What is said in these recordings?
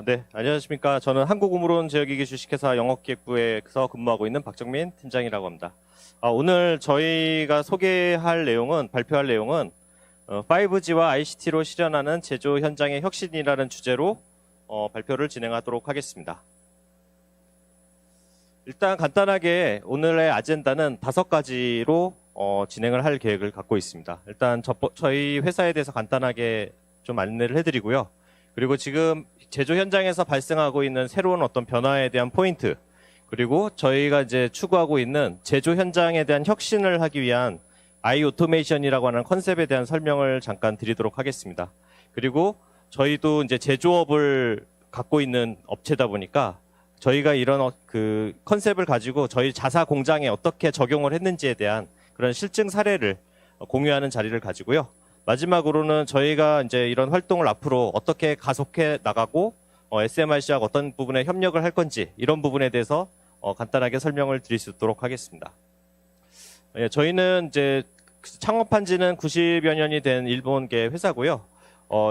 네, 안녕하십니까. 저는 한국우물론 지역이기 주식회사 영업기획부에서 근무하고 있는 박정민 팀장이라고 합니다. 오늘 저희가 발표할 내용은 5G와 ICT로 실현하는 제조 현장의 혁신이라는 주제로 발표를 진행하도록 하겠습니다. 일단 간단하게 오늘의 아젠다는 5가지로 진행을 할 계획을 갖고 있습니다. 일단 저희 회사에 대해서 간단하게 좀 안내를 해드리고요. 그리고 지금 제조 현장에서 발생하고 있는 새로운 어떤 변화에 대한 포인트, 그리고 저희가 이제 추구하고 있는 제조 현장에 대한 혁신을 하기 위한 아이 오토메이션이라고 하는 컨셉에 대한 설명을 잠깐 드리도록 하겠습니다. 그리고 저희도 이제 제조업을 갖고 있는 업체다 보니까 저희가 이런 그 컨셉을 가지고 저희 자사 공장에 어떻게 적용을 했는지에 대한 그런 실증 사례를 공유하는 자리를 가지고요. 마지막으로는 저희가 이제 이런 활동을 앞으로 어떻게 가속해 나가고 SMRC하고 어떤 부분에 협력을 할 건지 이런 부분에 대해서 간단하게 설명을 드릴 수 있도록 하겠습니다. 저희는 이제 창업한 지는 90여 년이 된 일본계 회사고요.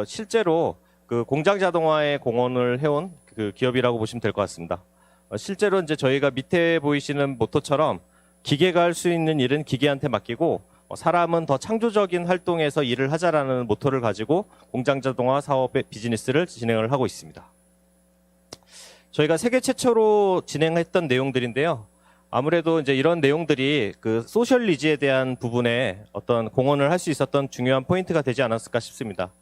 실제로 그 공장 자동화에 공헌을 해온 그 기업이라고 보시면 될 것 같습니다. 실제로 이제 저희가 밑에 보이시는 모토처럼 기계가 할 수 있는 일은 기계한테 맡기고 사람은 더 창조적인 활동에서 일을 하자라는 모토를 가지고 공장 자동화 사업의 비즈니스를 진행을 하고 있습니다. 저희가 세계 최초로 진행했던 내용들인데요. 아무래도 이제 이런 내용들이 그 소셜 니즈에 대한 부분에 어떤 공헌을 할 수 있었던 중요한 포인트가 되지 않았을까 싶습니다.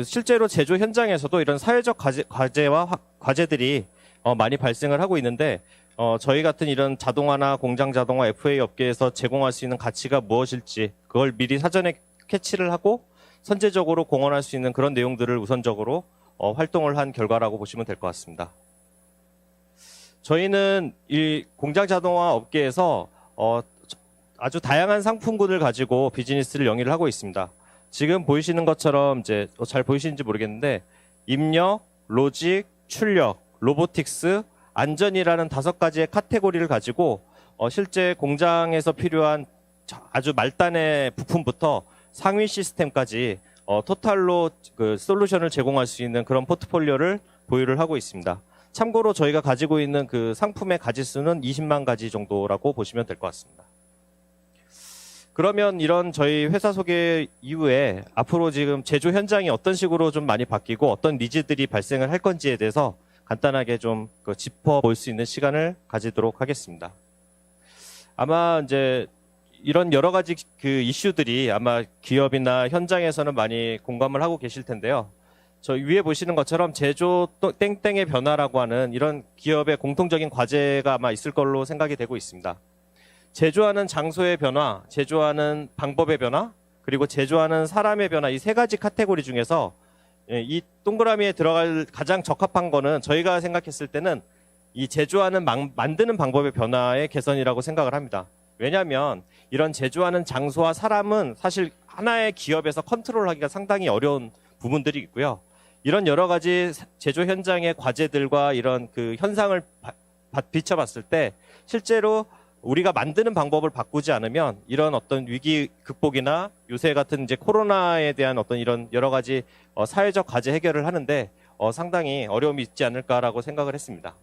실제로 제조 현장에서도 이런 사회적 과제들이 많이 발생을 하고 있는데 저희 같은 이런 자동화나 공장 자동화 FA 업계에서 제공할 수 있는 가치가 무엇일지 그걸 미리 사전에 캐치를 하고 선제적으로 공헌할 수 있는 그런 내용들을 우선적으로 활동을 한 결과라고 보시면 될 것 같습니다. 저희는 이 공장 자동화 업계에서 아주 다양한 상품군을 가지고 비즈니스를 영위를 하고 있습니다. 지금 보이시는 것처럼 이제 잘 보이시는지 모르겠는데 입력, 로직, 출력, 로보틱스, 안전이라는 5가지의 카테고리를 가지고 실제 공장에서 필요한 아주 말단의 부품부터 상위 시스템까지 토탈로 그 솔루션을 제공할 수 있는 그런 포트폴리오를 보유를 하고 있습니다. 참고로 저희가 가지고 있는 그 상품의 가지수는 20만 가지 정도라고 보시면 될 것 같습니다. 그러면 이런 저희 회사 소개 이후에 앞으로 지금 제조 현장이 어떤 식으로 좀 많이 바뀌고 어떤 니즈들이 발생을 할 건지에 대해서 간단하게 좀 짚어볼 수 있는 시간을 가지도록 하겠습니다. 아마 이제 이런 여러 가지 그 이슈들이 아마 기업이나 현장에서는 많이 공감을 하고 계실 텐데요. 저 위에 보시는 것처럼 제조 땡땡의 변화라고 하는 이런 기업의 공통적인 과제가 아마 있을 걸로 생각이 되고 있습니다. 제조하는 장소의 변화, 제조하는 방법의 변화, 그리고 제조하는 사람의 변화, 이 3가지 카테고리 중에서 이 동그라미에 들어갈 가장 적합한 거는 저희가 생각했을 때는 이 제조하는 만드는 방법의 변화의 개선이라고 생각을 합니다. 왜냐하면 이런 제조하는 장소와 사람은 사실 하나의 기업에서 컨트롤하기가 상당히 어려운 부분들이 있고요. 이런 여러 가지 제조 현장의 과제들과 이런 그 현상을 비춰봤을 때 실제로 우리가 만드는 방법을 바꾸지 않으면 이런 어떤 위기 극복이나 요새 같은 이제 코로나에 대한 어떤 이런 여러 가지 사회적 과제 해결을 하는데 상당히 어려움이 있지 않을까라고 생각을 했습니다.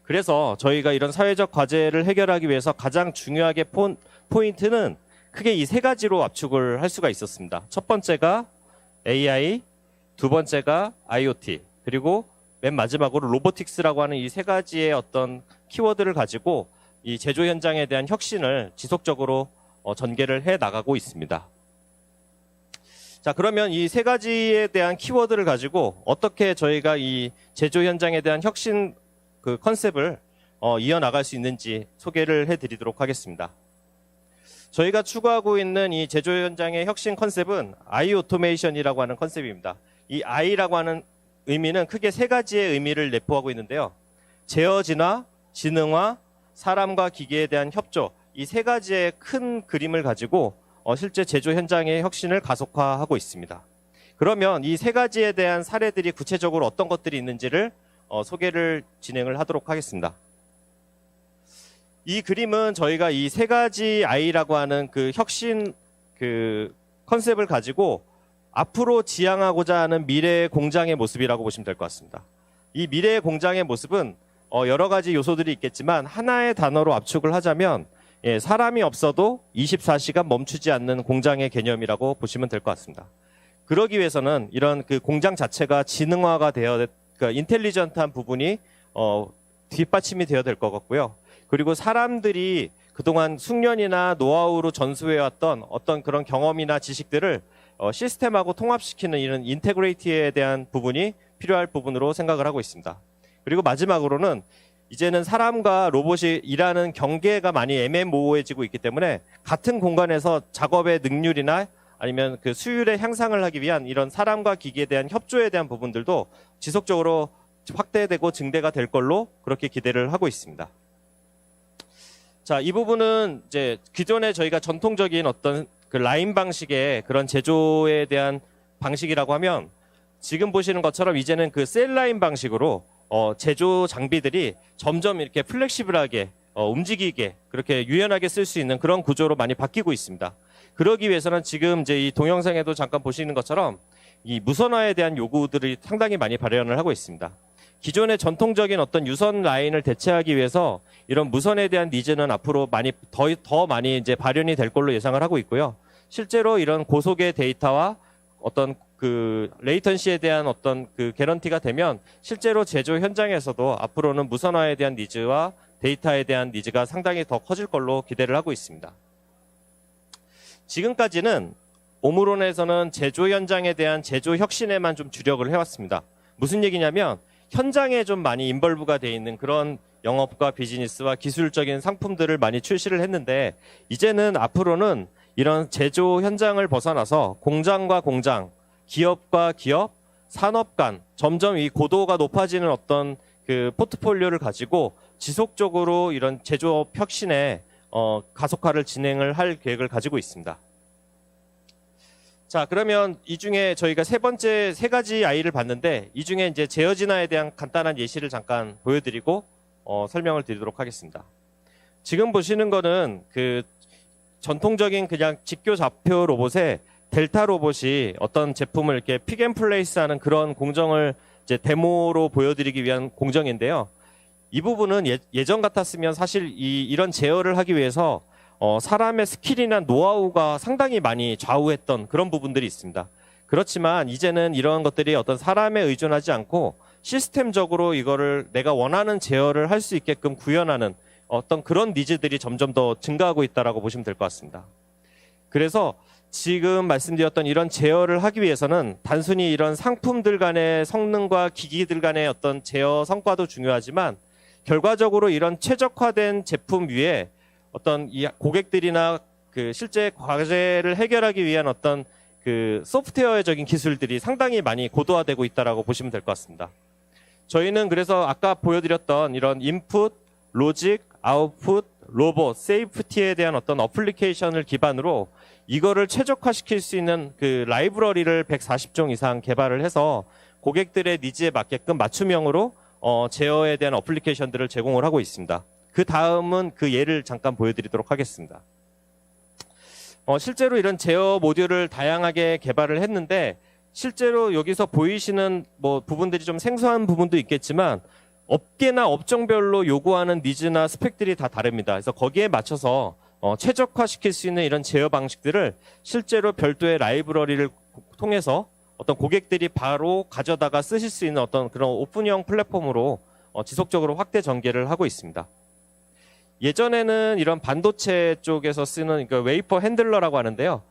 그래서 저희가 이런 사회적 과제를 해결하기 위해서 가장 중요하게 포인트는 크게 이 3가지로 압축을 할 수가 있었습니다. 첫 번째가 AI, 두 번째가 IoT, 그리고 맨 마지막으로 로보틱스라고 하는 이 3가지의 어떤 키워드를 가지고 이 제조 현장에 대한 혁신을 지속적으로 전개를 해 나가고 있습니다. 자, 그러면 이 3가지에 대한 키워드를 가지고 어떻게 저희가 이 제조 현장에 대한 혁신 그 컨셉을 이어나갈 수 있는지 소개를 해드리도록 하겠습니다. 저희가 추구하고 있는 이 제조 현장의 혁신 컨셉은 아이 오토메이션이라고 하는 컨셉입니다. 이 I라고 하는 의미는 크게 3가지의 의미를 내포하고 있는데요. 제어진화, 지능화, 사람과 기계에 대한 협조, 이 3가지의 큰 그림을 가지고 실제 제조 현장의 혁신을 가속화하고 있습니다. 그러면 이 3가지에 대한 사례들이 구체적으로 어떤 것들이 있는지를 소개를 진행을 하도록 하겠습니다. 이 그림은 저희가 이 3가지 I라고 하는 그 혁신 그 컨셉을 가지고 앞으로 지향하고자 하는 미래의 공장의 모습이라고 보시면 될 것 같습니다. 이 미래의 공장의 모습은 여러 가지 요소들이 있겠지만 하나의 단어로 압축을 하자면 사람이 없어도 24시간 멈추지 않는 공장의 개념이라고 보시면 될 것 같습니다. 그러기 위해서는 이런 그 공장 자체가 지능화가 되어 그러니까 인텔리전트한 부분이 뒷받침이 되어야 될 것 같고요. 그리고 사람들이 그동안 숙련이나 노하우로 전수해왔던 어떤 그런 경험이나 지식들을 시스템하고 통합시키는 이런 인테그레이티에 대한 부분이 필요할 부분으로 생각을 하고 있습니다. 그리고 마지막으로는 이제는 사람과 로봇이 일하는 경계가 많이 애매모호해지고 있기 때문에 같은 공간에서 작업의 능률이나 아니면 그 수율의 향상을 하기 위한 이런 사람과 기기에 대한 협조에 대한 부분들도 지속적으로 확대되고 증대가 될 걸로 그렇게 기대를 하고 있습니다. 자, 이 부분은 이제 기존에 저희가 전통적인 어떤 그 라인 방식의 그런 제조에 대한 방식이라고 하면 지금 보시는 것처럼 이제는 그 셀 라인 방식으로 제조 장비들이 점점 이렇게 플렉시블하게 움직이게 그렇게 유연하게 쓸 수 있는 그런 구조로 많이 바뀌고 있습니다. 그러기 위해서는 지금 이제 이 동영상에도 잠깐 보시는 것처럼 이 무선화에 대한 요구들이 상당히 많이 발현을 하고 있습니다. 기존의 전통적인 어떤 유선 라인을 대체하기 위해서 이런 무선에 대한 니즈는 앞으로 많이 더 많이 이제 발현이 될 걸로 예상을 하고 있고요. 실제로 이런 고속의 데이터와 어떤 그 레이턴시에 대한 어떤 그 개런티가 되면 실제로 제조 현장에서도 앞으로는 무선화에 대한 니즈와 데이터에 대한 니즈가 상당히 더 커질 걸로 기대를 하고 있습니다. 지금까지는 오므론에서는 제조 현장에 대한 제조 혁신에만 좀 주력을 해왔습니다. 무슨 얘기냐면 현장에 좀 많이 인벌브가 돼 있는 그런 영업과 비즈니스와 기술적인 상품들을 많이 출시를 했는데 이제는 앞으로는 이런 제조 현장을 벗어나서 공장과 공장, 기업과 기업, 산업 간 점점 이 고도가 높아지는 어떤 그 포트폴리오를 가지고 지속적으로 이런 제조업 혁신에 가속화를 진행을 할 계획을 가지고 있습니다. 자, 그러면 이 중에 저희가 세 가지 아이를 봤는데 이 중에 이제 제어 진화에 대한 간단한 예시를 잠깐 보여드리고 설명을 드리도록 하겠습니다. 지금 보시는 거는 그 전통적인 그냥 직교 좌표 로봇에 델타 로봇이 어떤 제품을 이렇게 픽앤플레이스 하는 그런 공정을 이제 데모로 보여드리기 위한 공정인데요. 이 부분은 예전 같았으면 사실 이런 제어를 하기 위해서 사람의 스킬이나 노하우가 상당히 많이 좌우했던 그런 부분들이 있습니다. 그렇지만 이제는 이러한 것들이 어떤 사람에 의존하지 않고 시스템적으로 이거를 내가 원하는 제어를 할 수 있게끔 구현하는 어떤 그런 니즈들이 점점 더 증가하고 있다라고 보시면 될 것 같습니다. 그래서 지금 말씀드렸던 이런 제어를 하기 위해서는 단순히 이런 상품들 간의 성능과 기기들 간의 어떤 제어 성과도 중요하지만 결과적으로 이런 최적화된 제품 위에 어떤 이 고객들이나 그 실제 과제를 해결하기 위한 어떤 그 소프트웨어적인 기술들이 상당히 많이 고도화되고 있다라고 보시면 될 것 같습니다. 저희는 그래서 아까 보여드렸던 이런 인풋, 로직, 아웃풋, 로봇, 세이프티에 대한 어떤 어플리케이션을 기반으로 이거를 최적화시킬 수 있는 그 라이브러리를 140종 이상 개발을 해서 고객들의 니즈에 맞게끔 맞춤형으로 제어에 대한 어플리케이션들을 제공을 하고 있습니다. 그 다음은 그 예를 잠깐 보여드리도록 하겠습니다. 실제로 이런 제어 모듈을 다양하게 개발을 했는데 실제로 여기서 보이시는 뭐 부분들이 좀 생소한 부분도 있겠지만 업계나 업종별로 요구하는 니즈나 스펙들이 다 다릅니다. 그래서 거기에 맞춰서 최적화시킬 수 있는 이런 제어 방식들을 실제로 별도의 라이브러리를 통해서 어떤 고객들이 바로 가져다가 쓰실 수 있는 어떤 그런 오픈형 플랫폼으로 지속적으로 확대 전개를 하고 있습니다. 예전에는 이런 반도체 쪽에서 쓰는 그 웨이퍼 핸들러라고 하는데요.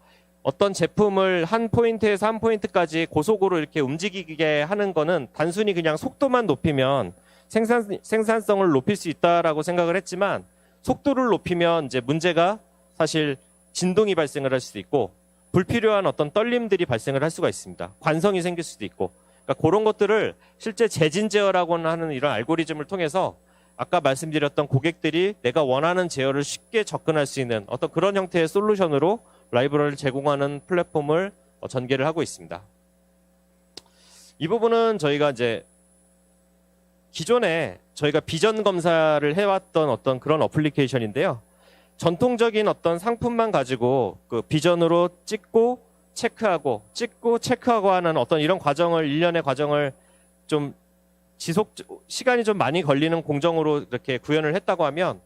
어떤 제품을 한 포인트에서 한 포인트까지 고속으로 이렇게 움직이게 하는 거는 단순히 그냥 속도만 높이면 생산성을 높일 수 있다라고 생각을 했지만 속도를 높이면 이제 문제가 사실 진동이 발생을 할 수도 있고 불필요한 어떤 떨림들이 발생을 할 수가 있습니다. 관성이 생길 수도 있고 그러니까 그런 것들을 실제 재진 제어라고 하는 이런 알고리즘을 통해서 아까 말씀드렸던 고객들이 내가 원하는 제어를 쉽게 접근할 수 있는 어떤 그런 형태의 솔루션으로 라이브러리를 제공하는 플랫폼을 전개를 하고 있습니다. 이 부분은 저희가 이제 기존에 저희가 비전 검사를 해왔던 어떤 그런 어플리케이션인데요. 전통적인 어떤 상품만 가지고 그 비전으로 찍고 체크하고 찍고 체크하고 하는 어떤 이런 과정을 일련의 과정을 좀 시간이 좀 많이 걸리는 공정으로 이렇게 구현을 했다고 하면,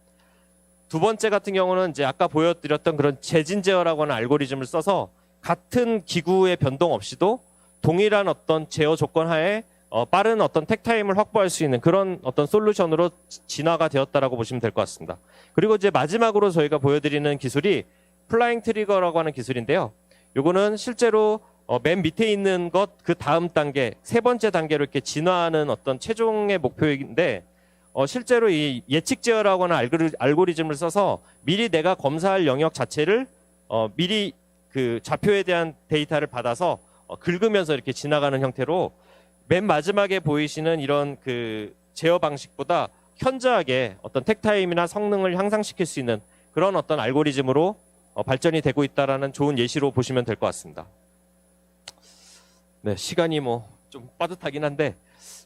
두 번째 같은 경우는 이제 아까 보여드렸던 그런 재진 제어라고 하는 알고리즘을 써서 같은 기구의 변동 없이도 동일한 어떤 제어 조건 하에 빠른 어떤 택타임을 확보할 수 있는 그런 어떤 솔루션으로 진화가 되었다라고 보시면 될 것 같습니다. 그리고 이제 마지막으로 저희가 보여드리는 기술이 플라잉 트리거라고 하는 기술인데요. 요거는 실제로 맨 밑에 있는 것 그 다음 단계, 세 번째 단계로 이렇게 진화하는 어떤 최종의 목표인데, 실제로 이 예측 제어라고 하는 알고리즘을 써서 미리 내가 검사할 영역 자체를 미리 그 좌표에 대한 데이터를 받아서 긁으면서 이렇게 지나가는 형태로 맨 마지막에 보이시는 이런 그 제어 방식보다 현저하게 어떤 택타임이나 성능을 향상시킬 수 있는 그런 어떤 알고리즘으로 발전이 되고 있다라는 좋은 예시로 보시면 될 것 같습니다. 네, 시간이 뭐 좀 빠듯하긴 한데,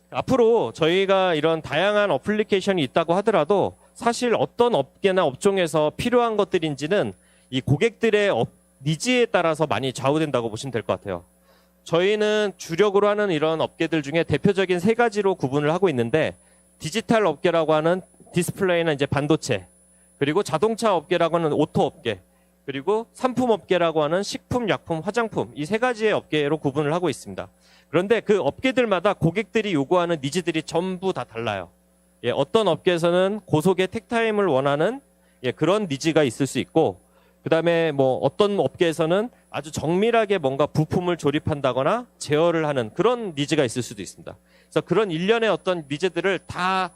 앞으로 저희가 이런 다양한 어플리케이션이 있다고 하더라도 사실 어떤 업계나 업종에서 필요한 것들인지는 이 고객들의 니즈에 따라서 많이 좌우된다고 보시면 될 것 같아요. 저희는 주력으로 하는 이런 업계들 중에 대표적인 세 가지로 구분을 하고 있는데, 디지털 업계라고 하는 디스플레이나 이제 반도체, 그리고 자동차 업계라고 하는 오토 업계, 그리고 상품 업계라고 하는 식품, 약품, 화장품, 이 세 가지의 업계로 구분을 하고 있습니다. 그런데 그 업계들마다 고객들이 요구하는 니즈들이 전부 다 달라요. 예, 어떤 업계에서는 고속의 택타임을 원하는 그런 니즈가 있을 수 있고, 그 다음에 뭐 어떤 업계에서는 아주 정밀하게 뭔가 부품을 조립한다거나 제어를 하는 그런 니즈가 있을 수도 있습니다. 그래서 그런 일련의 어떤 니즈들을 다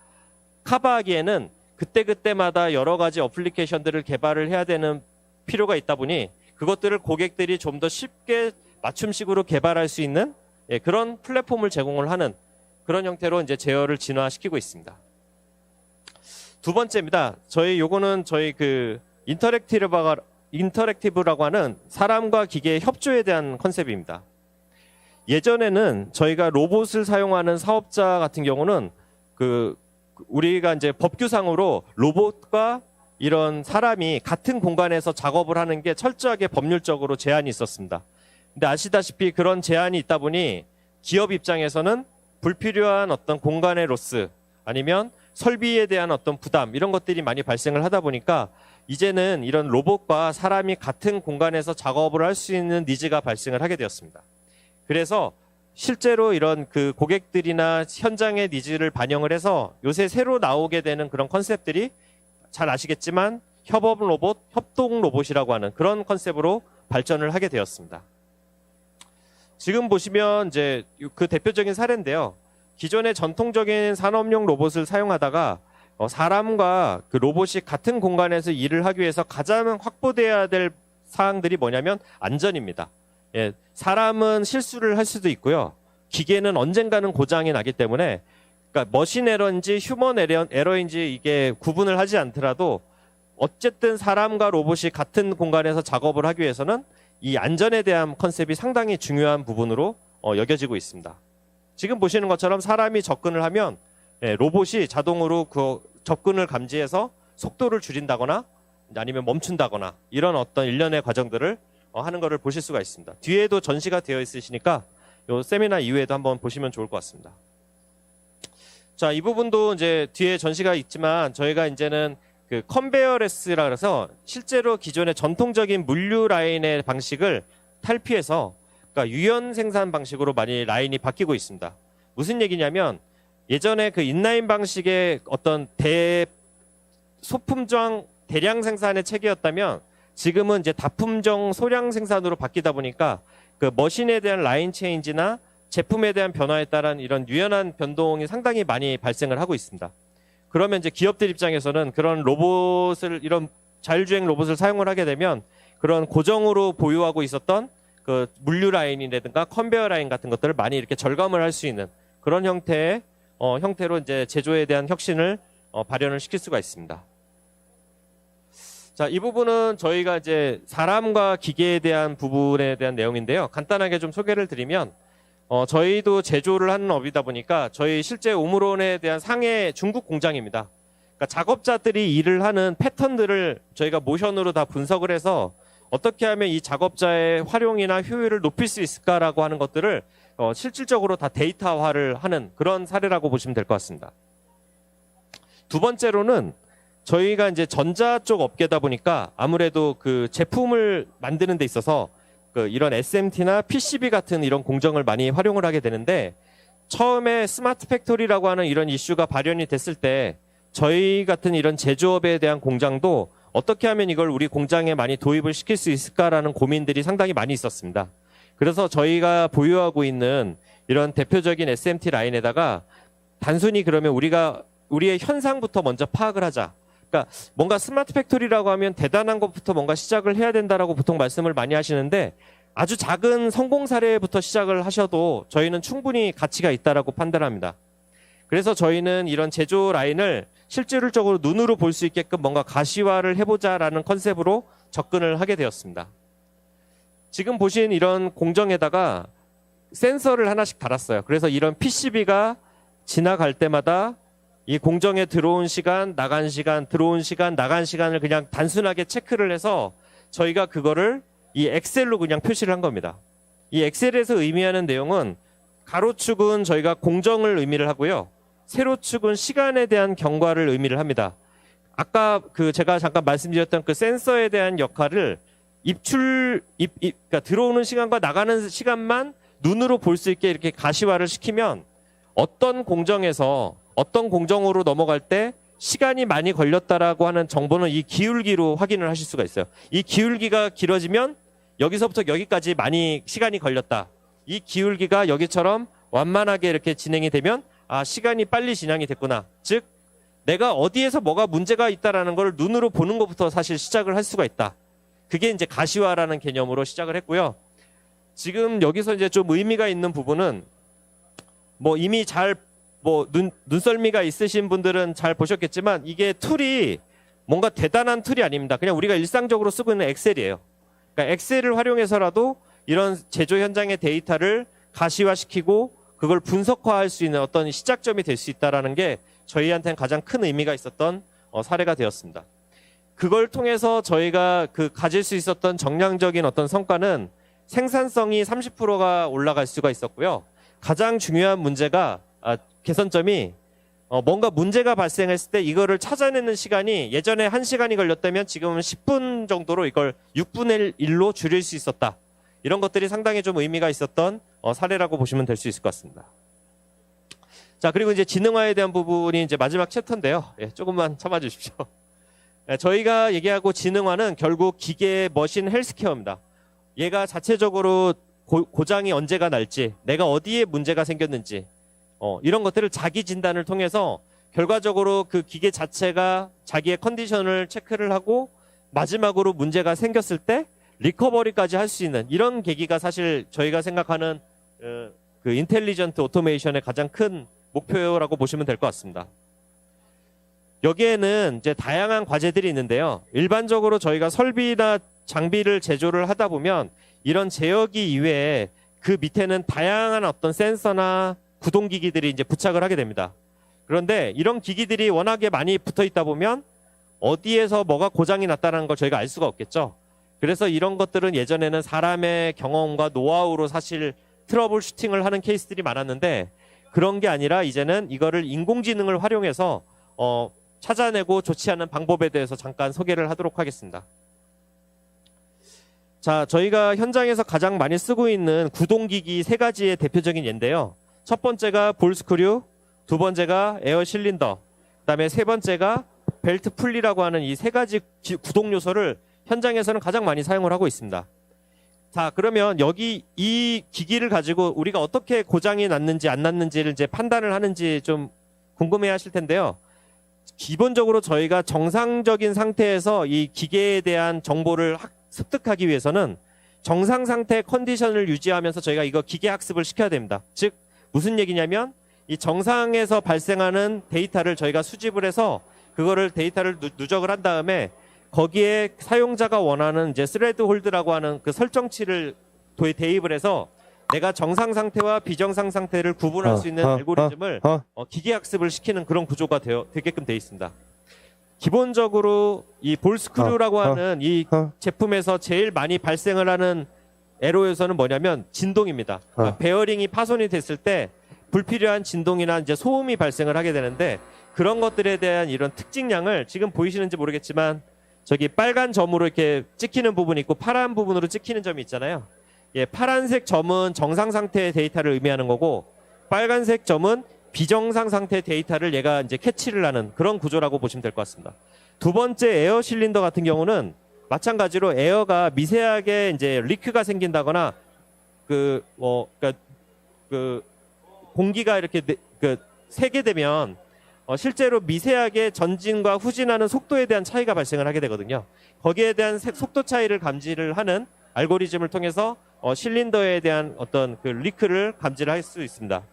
커버하기에는 그때그때마다 여러 가지 어플리케이션들을 개발을 해야 되는 필요가 있다 보니, 그것들을 고객들이 좀 더 쉽게 맞춤식으로 개발할 수 있는 그런 플랫폼을 제공을 하는 그런 형태로 이제 제어를 진화시키고 있습니다. 두 번째입니다. 요거는 저희 그 인터랙티브라고 하는 사람과 기계의 협조에 대한 컨셉입니다. 예전에는 저희가 로봇을 사용하는 사업자 같은 경우는 우리가 이제 법규상으로 로봇과 이런 사람이 같은 공간에서 작업을 하는 게 철저하게 법률적으로 제한이 있었습니다. 근데 아시다시피 그런 제한이 있다 보니 기업 입장에서는 불필요한 어떤 공간의 로스, 아니면 설비에 대한 어떤 부담, 이런 것들이 많이 발생을 하다 보니까 이제는 이런 로봇과 사람이 같은 공간에서 작업을 할 수 있는 니즈가 발생을 하게 되었습니다. 그래서 실제로 이런 그 고객들이나 현장의 니즈를 반영을 해서 요새 새로 나오게 되는 그런 컨셉들이 잘 아시겠지만 협업 로봇, 협동 로봇이라고 하는 그런 컨셉으로 발전을 하게 되었습니다. 지금 보시면 이제 그 대표적인 사례인데요. 기존의 전통적인 산업용 로봇을 사용하다가 사람과 그 로봇이 같은 공간에서 일을 하기 위해서 가장 확보돼야 될 사항들이 뭐냐면 안전입니다. 예, 사람은 실수를 할 수도 있고요. 기계는 언젠가는 고장이 나기 때문에, 그러니까 머신 에러인지 휴먼 에러인지 이게 구분을 하지 않더라도 어쨌든 사람과 로봇이 같은 공간에서 작업을 하기 위해서는 이 안전에 대한 컨셉이 상당히 중요한 부분으로 여겨지고 있습니다. 지금 보시는 것처럼 사람이 접근을 하면 로봇이 자동으로 그 접근을 감지해서 속도를 줄인다거나 아니면 멈춘다거나 이런 어떤 일련의 과정들을 하는 것을 보실 수가 있습니다. 뒤에도 전시가 되어 있으시니까 요 세미나 이후에도 한번 보시면 좋을 것 같습니다. 자, 이 부분도 이제 뒤에 전시가 있지만 저희가 이제는 그 컨베어레스라 그래서 실제로 기존의 전통적인 물류 라인의 방식을 탈피해서, 그러니까 유연 생산 방식으로 많이 라인이 바뀌고 있습니다. 무슨 얘기냐면 예전에 그 인라인 방식의 어떤 소품종 대량 생산의 체계였다면 지금은 이제 다품종 소량 생산으로 바뀌다 보니까 그 머신에 대한 라인 체인지나 제품에 대한 변화에 따른 이런 유연한 변동이 상당히 많이 발생을 하고 있습니다. 그러면 이제 기업들 입장에서는 그런 로봇을, 이런 자율주행 로봇을 사용을 하게 되면 그런 고정으로 보유하고 있었던 그 물류 라인이라든가 컨베어 라인 같은 것들을 많이 이렇게 절감을 할 수 있는 그런 형태로 이제 제조에 대한 혁신을 발현을 시킬 수가 있습니다. 자, 이 부분은 저희가 이제 사람과 기계에 대한 부분에 대한 내용인데요. 간단하게 좀 소개를 드리면, 저희도 제조를 하는 업이다 보니까 저희 실제 오므론에 대한 상해 중국 공장입니다. 그러니까 작업자들이 일을 하는 패턴들을 저희가 모션으로 다 분석을 해서 어떻게 하면 이 작업자의 활용이나 효율을 높일 수 있을까라고 하는 것들을 실질적으로 다 데이터화를 하는 그런 사례라고 보시면 될 것 같습니다. 두 번째로는 저희가 이제 전자 쪽 업계다 보니까 아무래도 그 제품을 만드는 데 있어서 그 이런 SMT나 PCB 같은 이런 공정을 많이 활용을 하게 되는데, 처음에 스마트 팩토리라고 하는 이런 이슈가 발현이 됐을 때 저희 같은 이런 제조업에 대한 공장도 어떻게 하면 이걸 우리 공장에 많이 도입을 시킬 수 있을까라는 고민들이 상당히 많이 있었습니다. 그래서 저희가 보유하고 있는 이런 대표적인 SMT 라인에다가 단순히 그러면 우리의 현상부터 먼저 파악을 하자. 그러니까 뭔가 스마트 팩토리라고 하면 대단한 것부터 뭔가 시작을 해야 된다라고 보통 말씀을 많이 하시는데, 아주 작은 성공 사례부터 시작을 하셔도 저희는 충분히 가치가 있다라고 판단합니다. 그래서 저희는 이런 제조 라인을 실질적으로 눈으로 볼 수 있게끔 뭔가 가시화를 해보자라는 컨셉으로 접근을 하게 되었습니다. 지금 보신 이런 공정에다가 센서를 하나씩 달았어요. 그래서 이런 PCB가 지나갈 때마다 이 공정에 들어온 시간, 나간 시간, 들어온 시간, 나간 시간을 그냥 단순하게 체크를 해서 저희가 그거를 이 엑셀로 그냥 표시를 한 겁니다. 이 엑셀에서 의미하는 내용은 가로축은 저희가 공정을 의미를 하고요. 세로축은 시간에 대한 경과를 의미를 합니다. 아까 제가 잠깐 말씀드렸던 그 센서에 대한 역할을 그러니까 들어오는 시간과 나가는 시간만 눈으로 볼 수 있게 이렇게 가시화를 시키면 어떤 공정에서 어떤 공정으로 넘어갈 때 시간이 많이 걸렸다라고 하는 정보는 이 기울기로 확인을 하실 수가 있어요. 이 기울기가 길어지면 여기서부터 여기까지 많이 시간이 걸렸다. 이 기울기가 여기처럼 완만하게 이렇게 진행이 되면 시간이 빨리 진행이 됐구나. 즉 내가 어디에서 뭐가 문제가 있다라는 걸 눈으로 보는 것부터 사실 시작을 할 수가 있다. 그게 이제 가시화라는 개념으로 시작을 했고요. 지금 여기서 이제 좀 의미가 있는 부분은 이미 눈썰미가 있으신 분들은 잘 보셨겠지만 이게 툴이 뭔가 대단한 툴이 아닙니다. 그냥 우리가 일상적으로 쓰고 있는 엑셀이에요. 그러니까 엑셀을 활용해서라도 이런 제조 현장의 데이터를 가시화시키고 그걸 분석화할 수 있는 어떤 시작점이 될 수 있다는 게 저희한테는 가장 큰 의미가 있었던 사례가 되었습니다. 그걸 통해서 저희가 가질 수 있었던 정량적인 어떤 성과는 생산성이 30%가 올라갈 수가 있었고요. 가장 중요한 문제가 개선점이 뭔가 문제가 발생했을 때 이거를 찾아내는 시간이 예전에 1시간이 걸렸다면 지금은 10분 정도로 이걸 6분의 1로 줄일 수 있었다. 이런 것들이 상당히 좀 의미가 있었던 사례라고 보시면 될 수 있을 것 같습니다. 자, 그리고 이제 지능화에 대한 부분이 이제 마지막 챕터인데요. 조금만 참아 주십시오. 저희가 얘기하고 지능화는 결국 기계, 머신, 헬스케어입니다. 얘가 자체적으로 고장이 언제가 날지, 내가 어디에 문제가 생겼는지, 이런 것들을 자기 진단을 통해서 결과적으로 그 기계 자체가 자기의 컨디션을 체크를 하고 마지막으로 문제가 생겼을 때 리커버리까지 할 수 있는 이런 계기가 사실 저희가 생각하는 그 인텔리전트 오토메이션의 가장 큰 목표라고 보시면 될 것 같습니다. 여기에는 이제 다양한 과제들이 있는데요. 일반적으로 저희가 설비나 장비를 제조를 하다 보면 이런 제어기 이외에 그 밑에는 다양한 어떤 센서나 구동기기들이 이제 부착을 하게 됩니다. 그런데 이런 기기들이 워낙에 많이 붙어 있다 보면 어디에서 뭐가 고장이 났다는 걸 저희가 알 수가 없겠죠. 그래서 이런 것들은 예전에는 사람의 경험과 노하우로 사실 트러블 슈팅을 하는 케이스들이 많았는데 그런 게 아니라 이제는 이거를 인공지능을 활용해서 찾아내고 조치하는 방법에 대해서 잠깐 소개를 하도록 하겠습니다. 자, 저희가 현장에서 가장 많이 쓰고 있는 구동기기 3가지의 대표적인 예인데요. 첫 번째가 볼 스크류, 두 번째가 에어 실린더, 그다음에 세 번째가 벨트 풀리라고 하는 이 3가지 구동 요소를 현장에서는 가장 많이 사용을 하고 있습니다. 자, 그러면 여기 이 기기를 가지고 우리가 어떻게 고장이 났는지 안 났는지를 이제 판단을 하는지 좀 궁금해 하실 텐데요. 기본적으로 저희가 정상적인 상태에서 이 기계에 대한 정보를 습득하기 위해서는 정상 상태의 컨디션을 유지하면서 저희가 이거 기계 학습을 시켜야 됩니다. 즉 무슨 얘기냐면 이 정상에서 발생하는 데이터를 저희가 수집을 해서 그거를 데이터를 누적을 한 다음에 거기에 사용자가 원하는 이제 스레드 홀드라고 하는 그 설정치를 대입을 해서 내가 정상 상태와 비정상 상태를 구분할 수 있는 알고리즘을 기계 학습을 시키는 그런 구조가 되게끔 되어 있습니다. 기본적으로 이 볼스크루라고 하는 이 제품에서 제일 많이 발생을 하는 에러 요소는 뭐냐면 진동입니다. 그러니까 베어링이 파손이 됐을 때 불필요한 진동이나 이제 소음이 발생을 하게 되는데, 그런 것들에 대한 이런 특징량을 지금 보이시는지 모르겠지만 저기 빨간 점으로 이렇게 찍히는 부분이 있고 파란 부분으로 찍히는 점이 있잖아요. 예, 파란색 점은 정상 상태의 데이터를 의미하는 거고, 빨간색 점은 비정상 상태 데이터를 얘가 이제 캐치를 하는 그런 구조라고 보시면 될 것 같습니다. 두 번째 에어 실린더 같은 경우는 마찬가지로 에어가 미세하게 이제 리크가 생긴다거나 그러니까 공기가 이렇게 새게 되면 실제로 미세하게 전진과 후진하는 속도에 대한 차이가 발생을 하게 되거든요. 거기에 대한 속도 차이를 감지를 하는 알고리즘을 통해서 실린더에 대한 어떤 그 리크를 감지를 할 수 있습니다.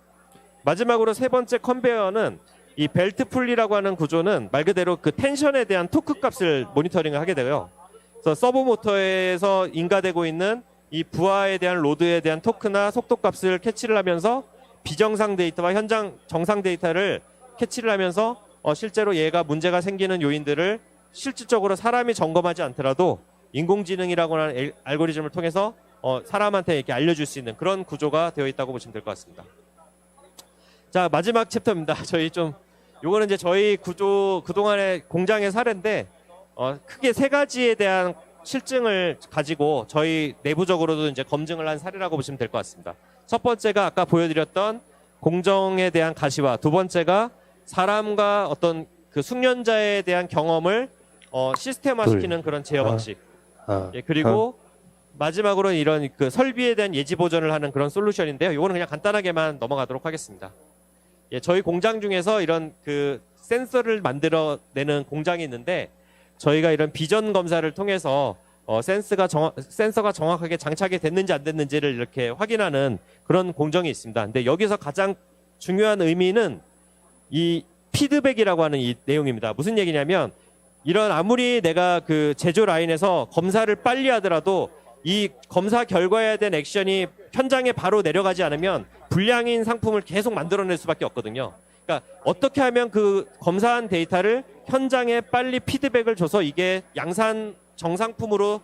마지막으로 세 번째 컨베어는 이 벨트 풀리라고 하는 구조는 말 그대로 그 텐션에 대한 토크 값을 모니터링을 하게 되고요. 그래서 서버 모터에서 인가되고 있는 이 부하에 대한 로드에 대한 토크나 속도 값을 캐치를 하면서 비정상 데이터와 현장 정상 데이터를 캐치를 하면서 실제로 얘가 문제가 생기는 요인들을 실질적으로 사람이 점검하지 않더라도 인공지능이라고 하는 알고리즘을 통해서 사람한테 이렇게 알려줄 수 있는 그런 구조가 되어 있다고 보시면 될 것 같습니다. 자, 마지막 챕터입니다. 요거는 이제 저희 구조 그동안의 공장의 사례인데 크게 세 가지에 대한 실증을 가지고 저희 내부적으로도 이제 검증을 한 사례라고 보시면 될 것 같습니다. 첫 번째가 아까 보여드렸던 공정에 대한 가시화, 두 번째가 사람과 어떤 그 숙련자에 대한 경험을 시스템화시키는 그런 제어 방식. 예, 그리고 마지막으로 이런 그 설비에 대한 예지 보전을 하는 그런 솔루션인데요. 이거는 그냥 간단하게만 넘어가도록 하겠습니다. 예, 저희 공장 중에서 이런 그 센서를 만들어내는 공장이 있는데, 저희가 이런 비전 검사를 통해서 센서가 정확하게 장착이 됐는지 안 됐는지를 이렇게 확인하는 그런 공정이 있습니다. 근데 여기서 가장 중요한 의미는 이 피드백이라고 하는 이 내용입니다. 무슨 얘기냐면, 이런 아무리 내가 그 제조 라인에서 검사를 빨리 하더라도 이 검사 결과에 대한 액션이 현장에 바로 내려가지 않으면 불량인 상품을 계속 만들어낼 수밖에 없거든요. 그러니까 어떻게 하면 그 검사한 데이터를 현장에 빨리 피드백을 줘서 이게 양산 정상품으로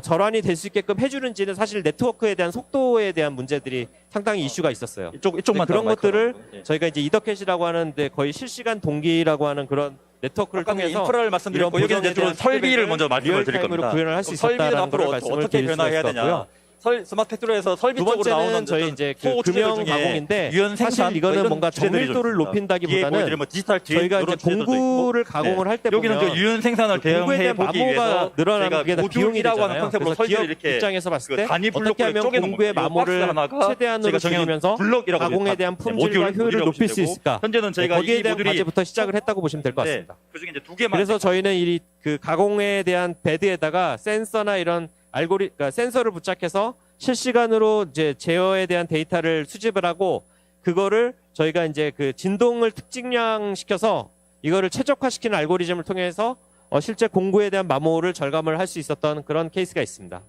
전환이 될 수 있게끔 해주는지는 사실 네트워크에 대한 속도에 대한 문제들이 상당히 이슈가 있었어요. 이쪽만 그런 것들을 예. 저희가 이제 이더캣이라고 하는데 거의 실시간 동기라고 하는 그런 네트워크를 통해서 인프라를 말씀드렸고, 여기는 이제 주로 설비를 먼저 말씀을 드릴 겁니다. 구현을 할 수 설비는 있었다는 앞으로 걸 말씀을 어떻게 드릴 수가 변화해야 되냐. 있었고요. 스마트 팩토리에서 설비 두 쪽으로 나오는 번째는 저희 이제 그 소호 금형 주제들 중에 가공인데, 유연 생산, 사실 이거는 이런 뭔가 주제들이 정밀도를 좀 있습니다. 높인다기보다는 뒤에 보여드리면 디지털 트윈, 저희가 이런 이제 공구를 가공을 할 때 여기는 보면 이제 유연 생산을 공구에 대응해 대한 보기 마모가 위해서 늘어나는 저희가 게 다 비용이 모듈이라고 하는 되잖아요. 컨셉으로 그래서 설비를 기업 이렇게 입장에서 봤을 때 단위 어떻게 블록으로 하면 쪼개놓은 공구의 거예요. 마모를 박스 하나가 최대한으로 제가 정해놓은 줄이면서 블록이라고 가공에 대한 품질과 효율을 높일 수 있을까? 현재는 저희가 거기에 이 대한 모듈이 과제부터 시작을 했다고 보시면 될 것 같습니다. 그중에 이제 두 개만. 그래서 저희는 이 그 가공에 대한 베드에다가 센서나 이런 그러니까 센서를 부착해서 실시간으로 이제 제어에 대한 데이터를 수집을 하고, 그거를 저희가 이제 그 진동을 특징량 시켜서 이거를 최적화시키는 알고리즘을 통해서 실제 공구에 대한 마모를 절감을 할 수 있었던 그런 케이스가 있습니다.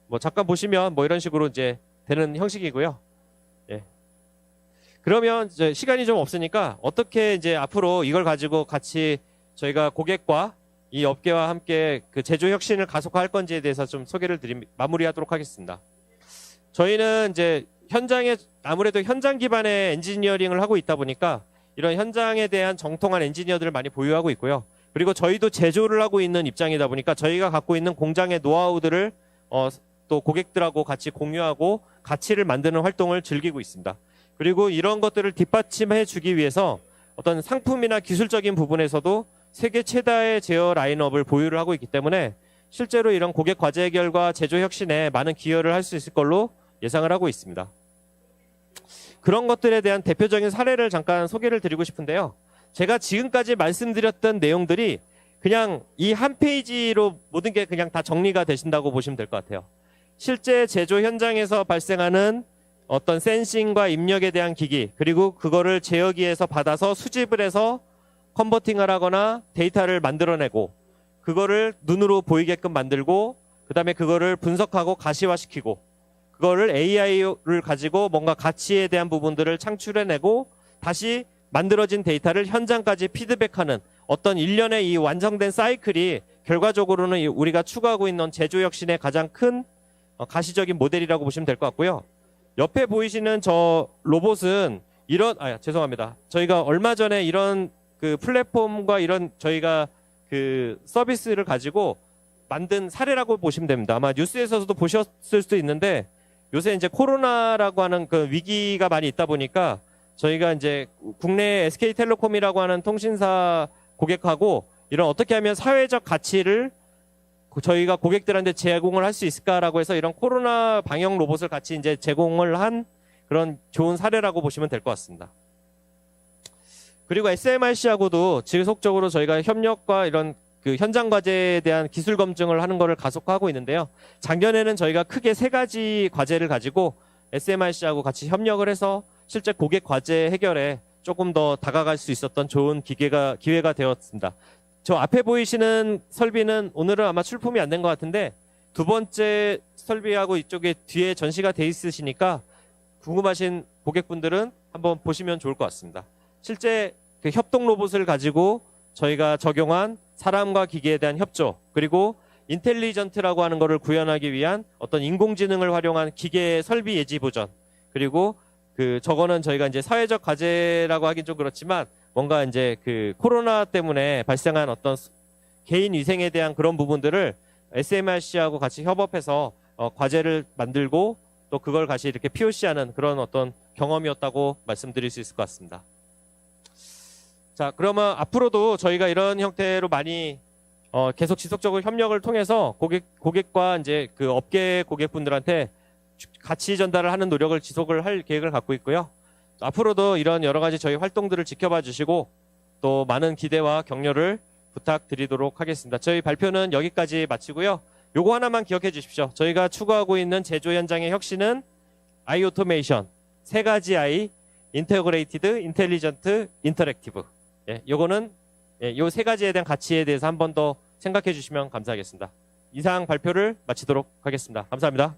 뭐 잠깐 보시면 뭐 이런 식으로 이제 되는 형식이고요. 예. 그러면 이제 시간이 좀 없으니까 어떻게 이제 앞으로 이걸 가지고 같이 저희가 고객과 이 업계와 함께 그 제조 혁신을 가속화할 건지에 대해서 좀 소개를 마무리하도록 하겠습니다. 저희는 이제 현장에 아무래도 현장 기반의 엔지니어링을 하고 있다 보니까 이런 현장에 대한 정통한 엔지니어들을 많이 보유하고 있고요. 그리고 저희도 제조를 하고 있는 입장이다 보니까 저희가 갖고 있는 공장의 노하우들을 또 고객들하고 같이 공유하고 가치를 만드는 활동을 즐기고 있습니다. 그리고 이런 것들을 뒷받침해 주기 위해서 어떤 상품이나 기술적인 부분에서도 세계 최다의 제어 라인업을 보유를 하고 있기 때문에 실제로 이런 고객 과제 해결과 제조 혁신에 많은 기여를 할 수 있을 걸로 예상을 하고 있습니다. 그런 것들에 대한 대표적인 사례를 잠깐 소개를 드리고 싶은데요. 제가 지금까지 말씀드렸던 내용들이 그냥 이 한 페이지로 모든 게 그냥 다 정리가 되신다고 보시면 될 것 같아요. 실제 제조 현장에서 발생하는 어떤 센싱과 입력에 대한 기기, 그리고 그거를 제어기에서 받아서 수집을 해서 컨버팅을 하거나 데이터를 만들어내고, 그거를 눈으로 보이게끔 만들고, 그 다음에 그거를 분석하고 가시화시키고, 그거를 AI를 가지고 뭔가 가치에 대한 부분들을 창출해내고, 다시 만들어진 데이터를 현장까지 피드백하는 어떤 일련의 이 완성된 사이클이 결과적으로는 우리가 추구하고 있는 제조 혁신의 가장 큰 가시적인 모델이라고 보시면 될 것 같고요. 옆에 보이시는 저 로봇은 죄송합니다. 저희가 얼마 전에 이런 그 플랫폼과 이런 저희가 그 서비스를 가지고 만든 사례라고 보시면 됩니다. 아마 뉴스에서도 보셨을 수도 있는데 요새 이제 코로나라고 하는 그 위기가 많이 있다 보니까 저희가 이제 국내 SK텔레콤이라고 하는 통신사 고객하고 이런 어떻게 하면 사회적 가치를 저희가 고객들한테 제공을 할 수 있을까라고 해서 이런 코로나 방역 로봇을 같이 이제 제공을 한 그런 좋은 사례라고 보시면 될 것 같습니다. 그리고 SMRC하고도 지속적으로 저희가 협력과 이런 그 현장 과제에 대한 기술 검증을 하는 것을 가속화하고 있는데요. 작년에는 저희가 크게 3가지 과제를 가지고 SMRC하고 같이 협력을 해서 실제 고객 과제 해결에 조금 더 다가갈 수 있었던 좋은 기회가 되었습니다. 저 앞에 보이시는 설비는 오늘은 아마 출품이 안 된 것 같은데 두 번째 설비하고 이쪽에 뒤에 전시가 돼 있으시니까 궁금하신 고객분들은 한번 보시면 좋을 것 같습니다. 실제 그 협동 로봇을 가지고 저희가 적용한 사람과 기계에 대한 협조, 그리고 인텔리전트라고 하는 것을 구현하기 위한 어떤 인공지능을 활용한 기계 설비 예지 보전, 그리고 그 저거는 저희가 이제 사회적 과제라고 하긴 좀 그렇지만 뭔가 이제 그 코로나 때문에 발생한 어떤 개인 위생에 대한 그런 부분들을 SMRC하고 같이 협업해서 과제를 만들고 또 그걸 같이 이렇게 POC하는 그런 어떤 경험이었다고 말씀드릴 수 있을 것 같습니다. 자, 그러면 앞으로도 저희가 이런 형태로 많이 계속 지속적으로 협력을 통해서 고객과 이제 그 업계 고객분들한테 가치 전달을 하는 노력을 지속을 할 계획을 갖고 있고요. 앞으로도 이런 여러 가지 저희 활동들을 지켜봐 주시고 또 많은 기대와 격려를 부탁드리도록 하겠습니다. 저희 발표는 여기까지 마치고요. 요거 하나만 기억해 주십시오. 저희가 추구하고 있는 제조 현장의 혁신은 I 오토메이션, 3가지 I, 인테그레이티드, 인텔리전트, 인터랙티브. 예, 요거는 요 3가지에 대한 가치에 대해서 한 번 더 생각해 주시면 감사하겠습니다. 이상 발표를 마치도록 하겠습니다. 감사합니다.